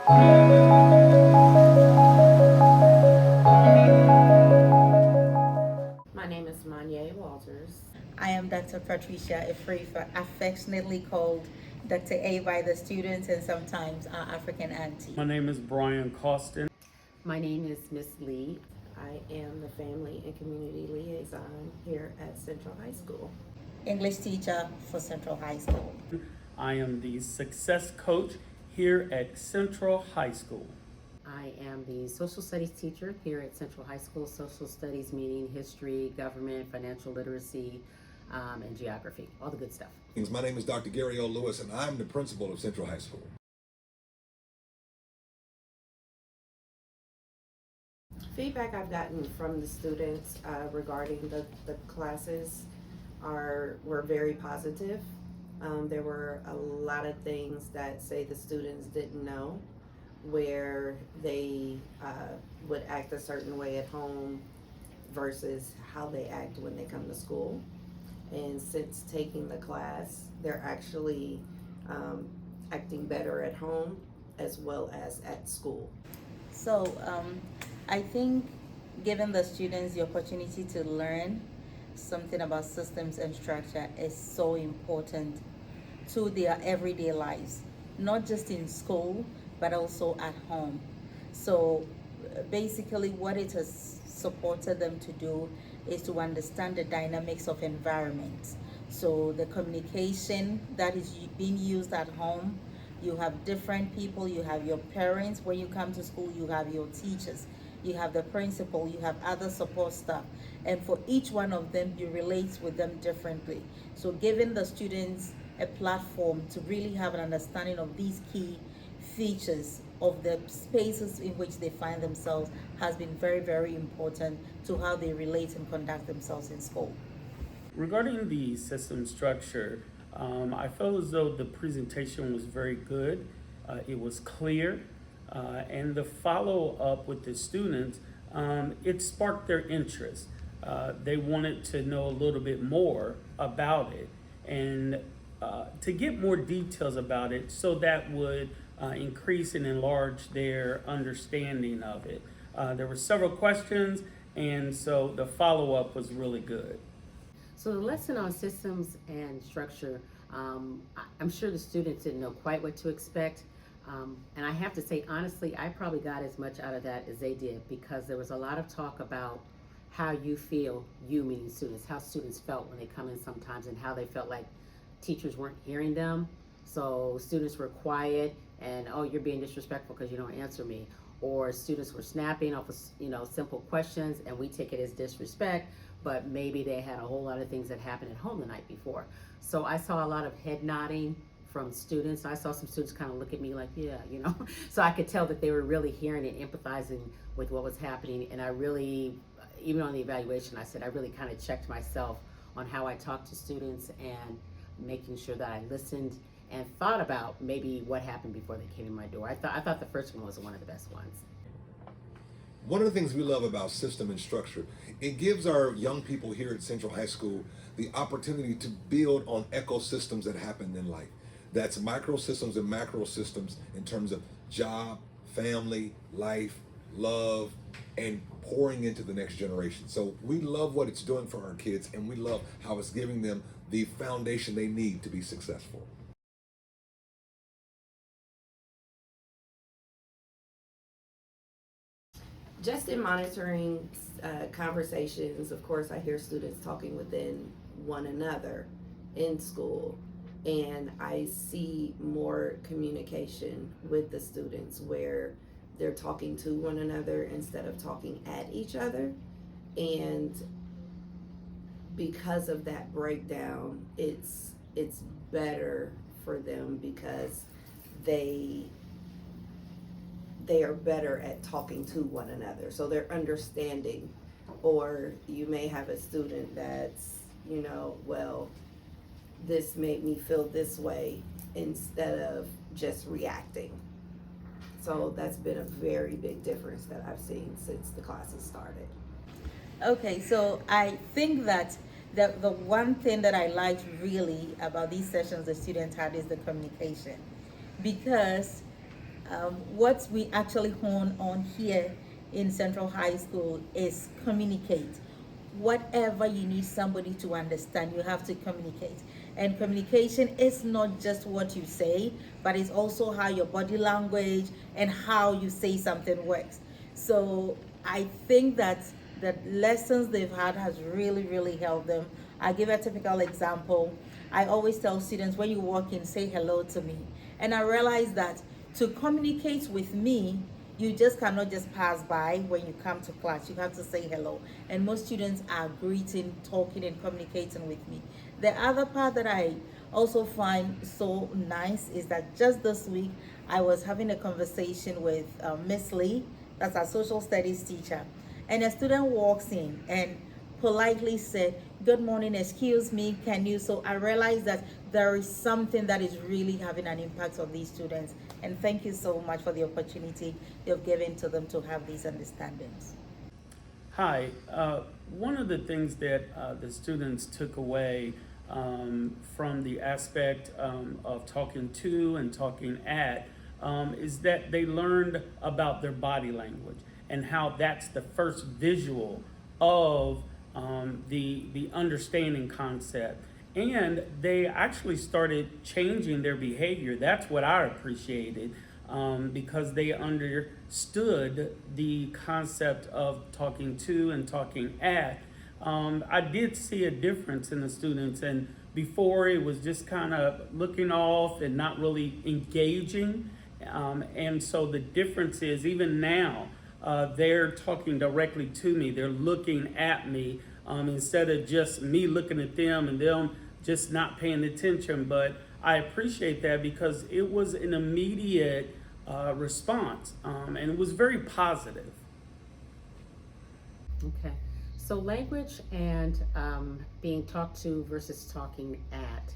My name is Manye Walters. I am Dr. Patricia Efrifa, affectionately called Dr. A by the students and sometimes our African auntie. My name is Brian Costin. My name is Miss Lee. I am the Family and Community Liaison here at Central High School. English teacher for Central High School. I am the success coach here at Central High School. I am the social studies teacher here at Central High School. Social studies meaning history, government, financial literacy, and geography, all the good stuff. My name is Dr. Gary O. Lewis, and I'm the principal of Central High School. Feedback I've gotten from the students regarding the classes were very positive. There were a lot of things that say the students didn't know, where they would act a certain way at home versus how they act when they come to school. And since taking the class, they're actually acting better at home as well as at school. So I think giving the students the opportunity to learn something about systems and structure is so important to their everyday lives, not just in school, but also at home. So basically what it has supported them to do is to understand the dynamics of environment. So the communication that is being used at home, you have different people, you have your parents. When you come to school, you have your teachers, you have the principal, you have other support staff, and for each one of them you relate with them differently. So giving the students a platform to really have an understanding of these key features of the spaces in which they find themselves has been very, very important to how they relate and conduct themselves in school. Regarding the system structure, I felt as though the presentation was very good. It was clear, and the follow up with the students, it sparked their interest. They wanted to know a little bit more about it and to get more details about it, so that would increase and enlarge their understanding of it. There were several questions, and so the follow up was really good. So the lesson on systems and structure, I'm sure the students didn't know quite what to expect. And I have to say, honestly, I probably got as much out of that as they did, because there was a lot of talk about how you feel, you meaning students, how students felt when they come in sometimes, and how they felt like teachers weren't hearing them. So students were quiet and, oh, you're being disrespectful because you don't answer me. Or students were snapping off of, simple questions, and we take it as disrespect, but maybe they had a whole lot of things that happened at home the night before. So I saw a lot of head nodding from students. I saw some students kind of look at me like, yeah, so I could tell that they were really hearing and empathizing with what was happening. And I really, even on the evaluation, I said I really kind of checked myself on how I talked to students, and making sure that I listened and thought about maybe what happened before they came in my door. I thought the first one was one of the best ones. One of the things we love about system and structure, it gives our young people here at Central High School the opportunity to build on ecosystems that happen in life. That's microsystems and macro systems in terms of job, family, life, love, and pouring into the next generation. So we love what it's doing for our kids, and we love how it's giving them the foundation they need to be successful. Just in monitoring conversations, of course, I hear students talking within one another in school, and I see more communication with the students where they're talking to one another instead of talking at each other. And because of that breakdown, it's better for them, because they are better at talking to one another, so they're understanding. Or you may have a student that's, well, this made me feel this way, instead of just reacting. So that's been a very big difference that I've seen since the classes started. Okay, so I think that the one thing that I liked really about these sessions the students had is the communication, because What we actually hone on here in Central High School is communicate. Whatever you need somebody to understand, you have to communicate. And communication is not just what you say, but it's also how your body language and how you say something works. So I think that the lessons they've had has really, really helped them. I give a typical example. I always tell students, when you walk in, say hello to me. And I realize that to communicate with me, you just cannot just pass by when you come to class. You have to say hello. And most students are greeting, talking, and communicating with me. The other part that I also find so nice is that just this week, I was having a conversation with Miss Lee, that's our social studies teacher. And a student walks in and politely said, "Good morning, excuse me, can you?" So I realized that there is something that is really having an impact on these students. And thank you so much for the opportunity you've given to them to have these understandings. Hi, one of the things that the students took away from the aspect of talking to and talking at is that they learned about their body language and how that's the first visual of the understanding concept. And they actually started changing their behavior. That's what I appreciated, because they understood the concept of talking to and talking at. I did see a difference in the students, and before it was just kind of looking off and not really engaging. And so the difference is, even now, they're talking directly to me. They're looking at me, instead of just me looking at them and them just not paying attention. But I appreciate that because it was an immediate response, and it was very positive. Okay. So language and being talked to versus talking at.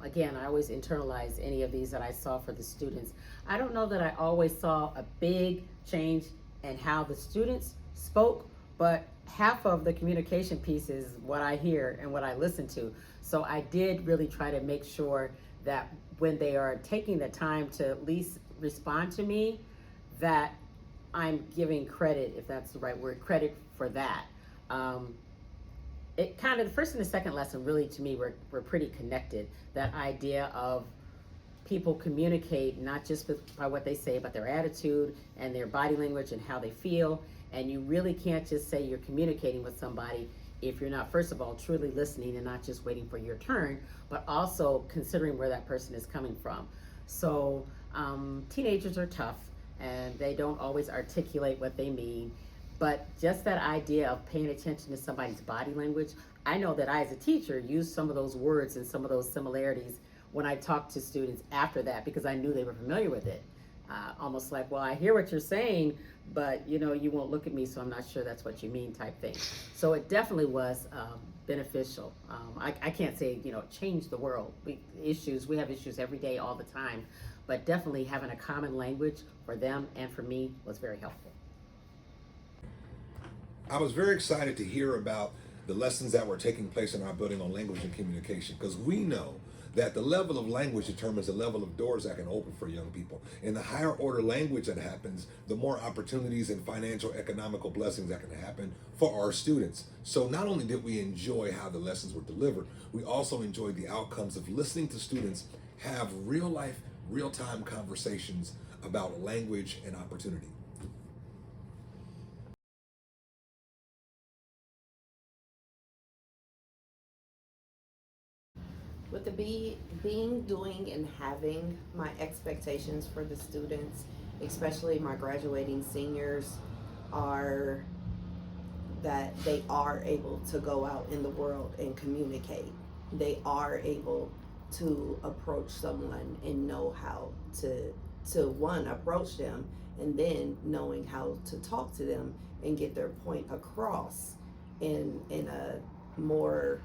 Again, I always internalize any of these that I saw for the students. I don't know that I always saw a big change in how the students spoke, but half of the communication piece is what I hear and what I listen to. So I did really try to make sure that when they are taking the time to at least respond to me, that I'm giving credit, if that's the right word, credit for that. It kind of, the first and the second lesson really to me were pretty connected. That idea of people communicate not just by what they say, but their attitude and their body language and how they feel. And you really can't just say you're communicating with somebody if you're not, first of all, truly listening and not just waiting for your turn, but also considering where that person is coming from. So teenagers are tough and they don't always articulate what they mean. But just that idea of paying attention to somebody's body language, I know that I, as a teacher, used some of those words and some of those similarities when I talked to students after that because I knew they were familiar with it. Almost like, well, I hear what you're saying, but you won't look at me, so I'm not sure that's what you mean type thing. So it definitely was beneficial. I can't say, change the world. We have issues every day, all the time, but definitely having a common language for them and for me was very helpful. I was very excited to hear about the lessons that were taking place in our building on language and communication, because we know that the level of language determines the level of doors that can open for young people. And the higher order language that happens, the more opportunities and financial, economical blessings that can happen for our students. So not only did we enjoy how the lessons were delivered, we also enjoyed the outcomes of listening to students have real life, real time conversations about language and opportunity. With the being, doing, and having, my expectations for the students, especially my graduating seniors, are that they are able to go out in the world and communicate. They are able to approach someone and know how to one, approach them, and then knowing how to talk to them and get their point across in a more,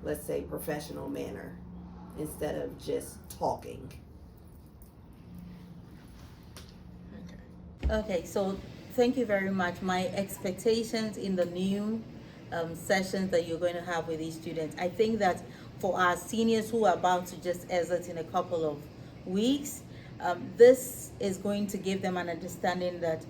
let's say, professional manner instead of just talking. Okay, so thank you very much. My expectations in the new sessions that you're going to have with these students, I think that for our seniors who are about to just exit in a couple of weeks, This is going to give them an understanding that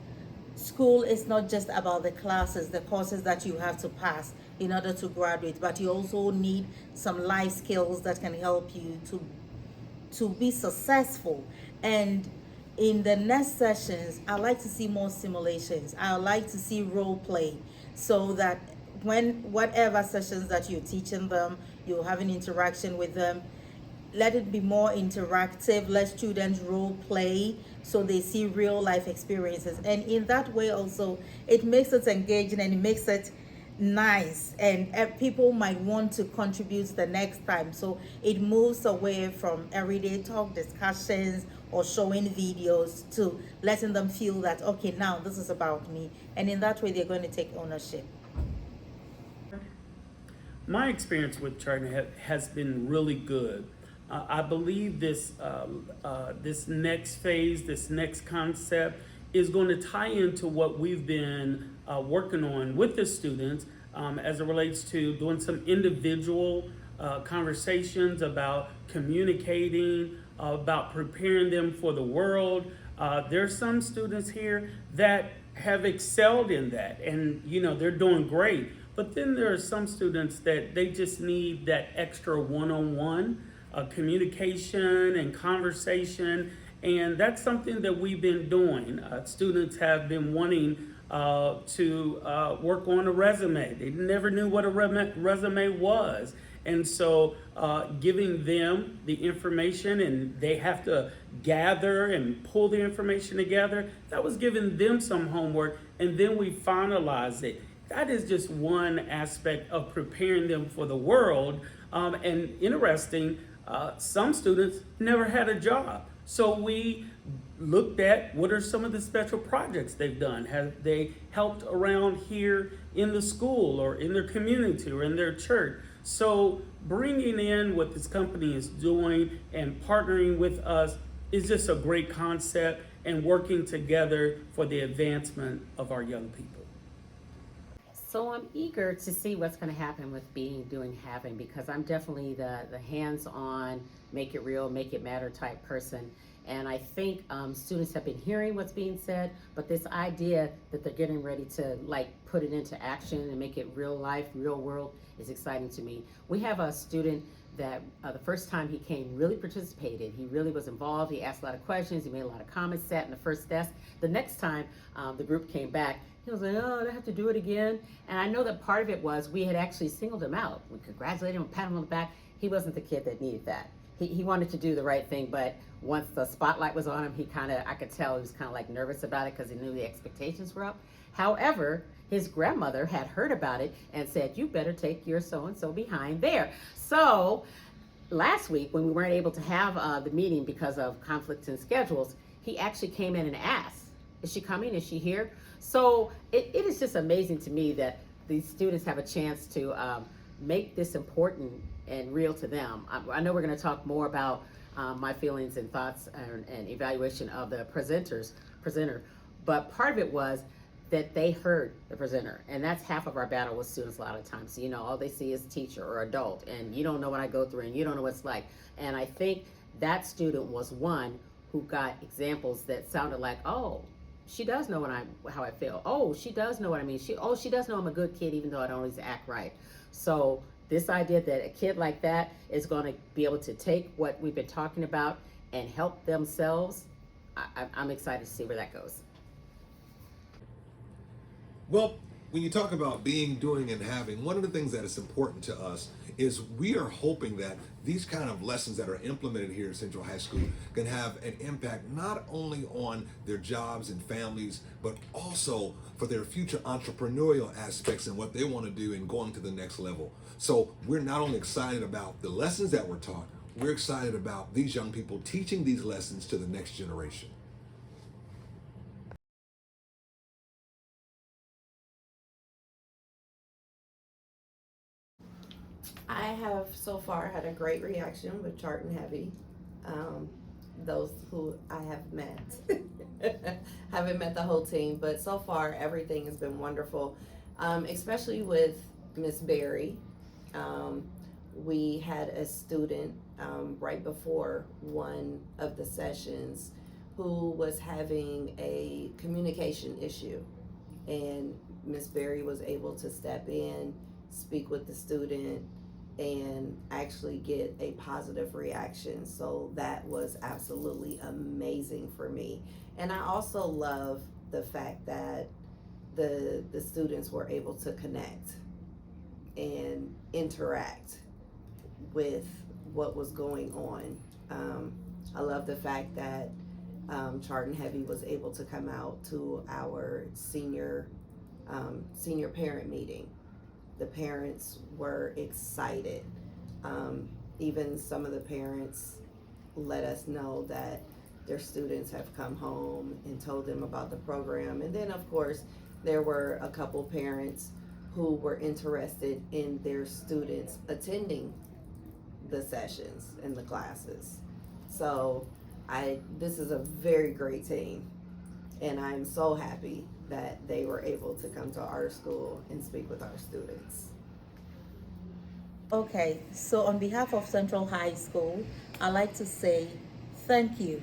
school is not just about the classes, the courses that you have to pass in order to graduate, but you also need some life skills that can help you to be successful. And in the next sessions, I like to see more simulations. I like to see role play, so that when whatever sessions that you're teaching them, you'll have an interaction with them. Let it be more interactive. Let students role play so they see real life experiences. And in that way also, it makes it engaging and it makes it nice, and people might want to contribute the next time. So it moves away from everyday talk discussions or showing videos to letting them feel that, okay, now this is about me. And in that way, they're going to take ownership. My experience with Charting has been really good. I believe this next phase, this next concept, is going to tie into what we've been working on with the students as it relates to doing some individual conversations about communicating, about preparing them for the world. There's some students here that have excelled in that, and they're doing great. But then there are some students that they just need that extra one-on-one communication and conversation, and that's something that we've been doing. Students have been wanting to work on a resume. They never knew what a resume was. And so giving them the information, and they have to gather and pull the information together, that was giving them some homework, and then we finalize it. That is just one aspect of preparing them for the world. And interesting, some students never had a job. So we looked at what are some of the special projects they've done. Have they helped around here in the school or in their community or in their church? So bringing in what this company is doing and partnering with us is just a great concept, and working together for the advancement of our young people. So I'm eager to see what's going to happen with doing, having, because I'm definitely the hands-on, make it real, make it matter type person. And I think students have been hearing what's being said, but this idea that they're getting ready to put it into action and make it real life, real world is exciting to me. We have a student that the first time he came really participated. He really was involved. He asked a lot of questions. He made a lot of comments, sat in the first desk. The next time the group came back, he was like, oh, I have to do it again. And I know that part of it was we had actually singled him out. We congratulated him, pat him on the back. He wasn't the kid that needed that. He wanted to do the right thing, but once the spotlight was on him, I could tell he was kind of nervous about it because he knew the expectations were up. However, his grandmother had heard about it and said, you better take your so-and-so behind there. So last week, when we weren't able to have the meeting because of conflicts in schedules, he actually came in and asked, is she coming? Is she here? So it is just amazing to me that these students have a chance to make this important and real to them. I know we're going to talk more about my feelings and thoughts and evaluation of the presenter, but part of it was that they heard the presenter, and that's half of our battle with students a lot of times. All they see is teacher or adult, and you don't know what I go through, and you don't know what it's like. And I think that student was one who got examples that sounded like, oh, she does know how I feel. Oh, she does know what I mean. She does know I'm a good kid, even though I don't always act right. So this idea that a kid like that is going to be able to take what we've been talking about and help themselves, I'm excited to see where that goes. Well, when you talk about being, doing, and having, one of the things that is important to us is we are hoping that these kind of lessons that are implemented here at Central High School can have an impact not only on their jobs and families, but also for their future entrepreneurial aspects and what they want to do in going to the next level. So we're not only excited about the lessons that were taught, we're excited about these young people teaching these lessons to the next generation. I have so far had a great reaction with Chart and Heavy. Those who I have met. Haven't met the whole team, but so far everything has been wonderful, especially with Miss Berry. We had a student right before one of the sessions who was having a communication issue, and Miss Berry was able to step in, speak with the student, and actually get a positive reaction. So that was absolutely amazing for me. And I also love the fact that the students were able to connect and interact with what was going on. I love the fact that Chart Heavy was able to come out to our senior parent meeting. The parents were excited. Even some of the parents let us know that their students have come home and told them about the program. And then, of course, there were a couple parents who were interested in their students attending the sessions and the classes. So this is a very great team, and I'm so happy that they were able to come to our school and speak with our students. Okay, so on behalf of Central High School, I'd like to say thank you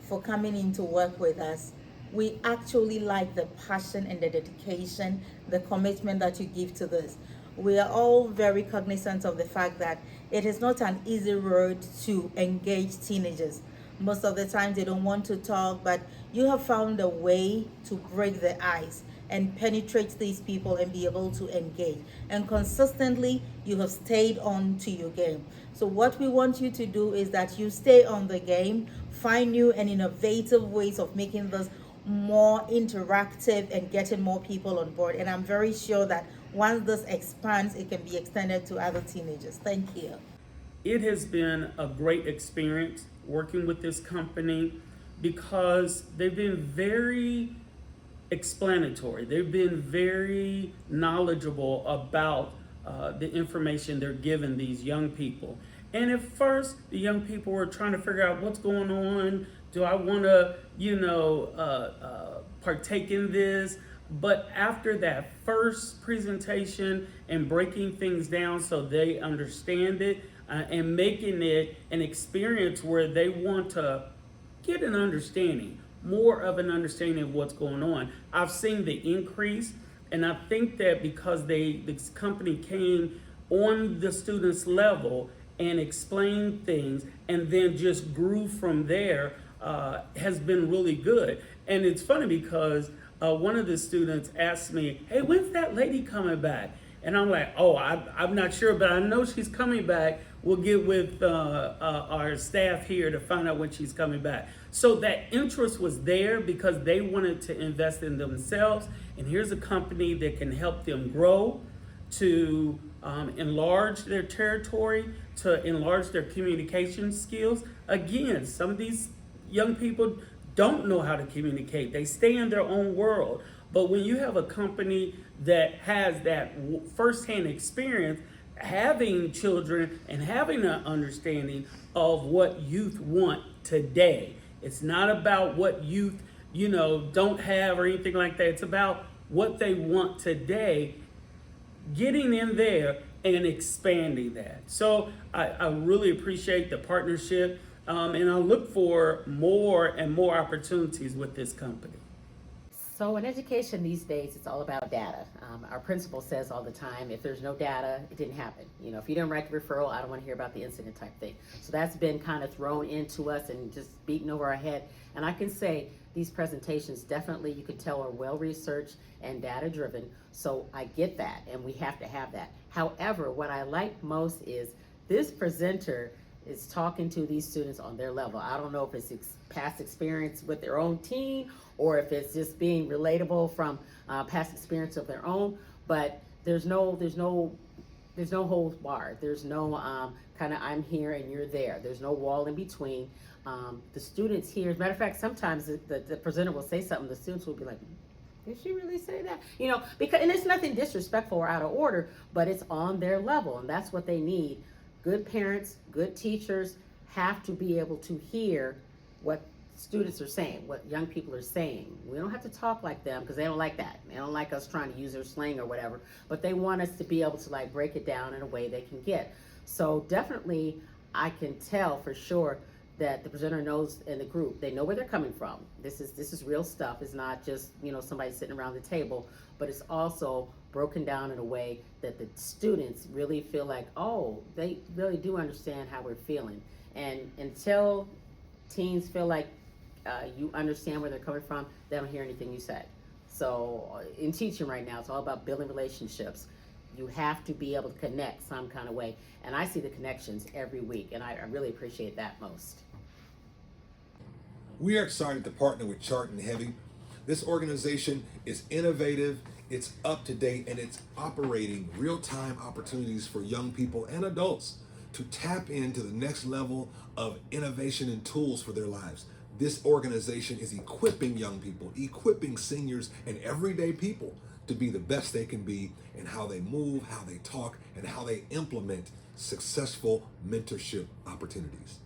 for coming in to work with us. We actually like the passion and the dedication, the commitment that you give to this. We are all very cognizant of the fact that it is not an easy road to engage teenagers. Most of the time they don't want to talk, but you have found a way to break the ice and penetrate these people and be able to engage. And consistently, you have stayed on to your game. So what we want you to do is that you stay on the game, find new and innovative ways of making this more interactive and getting more people on board. And I'm very sure that once this expands, it can be extended to other teenagers. Thank you. It has been a great experience working with this company because they've been very explanatory. They've been very knowledgeable about the information they're giving these young people. And at first, the young people were trying to figure out what's going on. Do I want to, partake in this? But after that first presentation and breaking things down so they understand it and making it an experience where they want to get an understanding, more of an understanding of what's going on, I've seen the increase. And I think that because this company came on the students' level and explained things and then just grew from there, has been really good. And it's funny because one of the students asked me, hey, when's that lady coming back? And I'm like, oh, I'm not sure, but I know she's coming back. We'll get with our staff here to find out when she's coming back. So that interest was there because they wanted to invest in themselves. And here's a company that can help them grow, to enlarge their territory, to enlarge their communication skills. Again, some of these young people don't know how to communicate. They stay in their own world. But when you have a company that has that firsthand experience, having children and having an understanding of what youth want today, it's not about what youth, don't have or anything like that. It's about what they want today, getting in there and expanding that. So I really appreciate the partnership, and I look for more and more opportunities with this company. So in education these days, it's all about data. Our principal says all the time, if there's no data, it didn't happen. If you didn't write the referral, I don't want to hear about the incident type thing. So that's been kind of thrown into us and just beaten over our head. And I can say these presentations definitely, you could tell, are well-researched and data-driven. So I get that, and we have to have that. However, what I like most is this presenter is talking to these students on their level. I don't know if it's past experience with their own team or if it's just being relatable from past experience of their own, but there's no holds barred. There's no kind of I'm here and you're there. There's no wall in between. The students here, as a matter of fact, sometimes the presenter will say something, the students will be like, did she really say that? Because, and it's nothing disrespectful or out of order, but it's on their level, and that's what they need. Good parents, good teachers have to be able to hear what students are saying, what young people are saying. We don't have to talk like them because they don't like that. They don't like us trying to use their slang or whatever, but they want us to be able to break it down in a way they can get. So definitely I can tell for sure that the presenter knows in the group, they know where they're coming from. This is real stuff. It's not just, somebody sitting around the table, but it's also broken down in a way that the students really feel like, oh, they really do understand how we're feeling. And until teens feel like you understand where they're coming from, they don't hear anything you say. So in teaching right now, it's all about building relationships. You have to be able to connect some kind of way. And I see the connections every week, and I really appreciate that most. We are excited to partner with Chart and Heavy. This organization is innovative, it's up to date, and it's operating real-time opportunities for young people and adults to tap into the next level of innovation and tools for their lives. This organization is equipping young people, equipping seniors and everyday people to be the best they can be in how they move, how they talk, and how they implement successful mentorship opportunities.